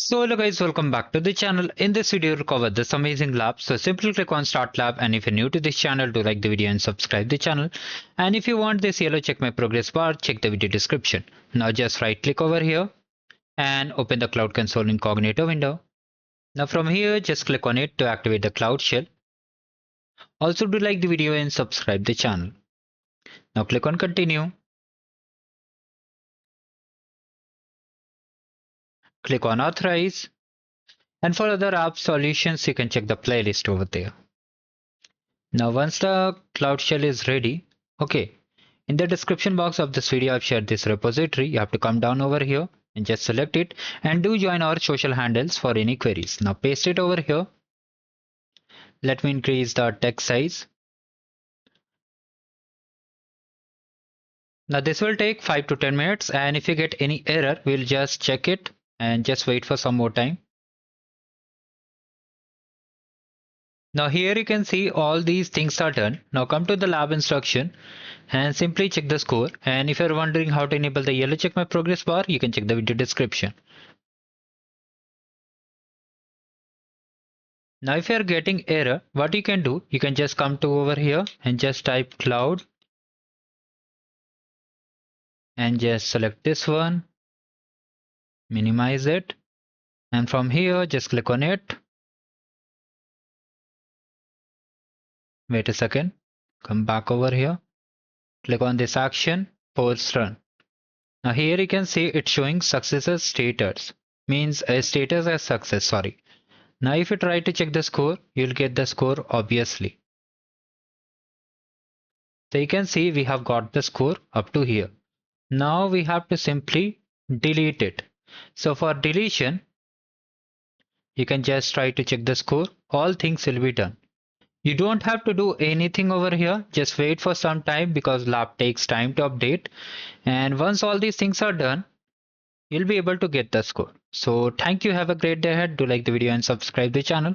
So hello guys, welcome back to the channel. In this video we'll cover this amazing lab. So simply click on start lab, and if you're new to this channel, do like the video and subscribe the channel. And if you want this yellow check my progress bar, check the video description. Now just right click over here and open the Cloud Console incognito window. Now from here just click on it to activate the Cloud Shell. Also do like the video and subscribe the channel. Now click on continue. Click on authorize. And for other app solutions, you can check the playlist over there. Now once the Cloud Shell is ready, okay, in the description box of this video I've shared this repository. You have to come down over here and just select it and do join our social handles for any queries. Now paste it over here. Let me increase the text size. Now this will take 5 to 10 minutes, and if you get any error, we'll just check it and just wait for some more time. Now here you can see all these things are done. Now come to the lab instruction and simply check the score. And if you're wondering how to enable the yellow check my progress bar, you can check the video description. Now if you're getting error, what you can do, you can just come to over here and just type cloud and just select this one, minimize it, and from here just click on it. Wait a second, come back over here, click on this action, post run. Now here you can see it's showing success status, means a status as success, sorry. Now if you try to check the score, you'll get the score obviously. So you can see we have got the score up to here. Now we have to simply delete it. So for deletion, you can just try to check the score. All things will be done. You don't have to do anything over here. Just wait for some time because lab takes time to update. And once all these things are done, you'll be able to get the score. So thank you. Have a great day ahead. Do like the video and subscribe the channel.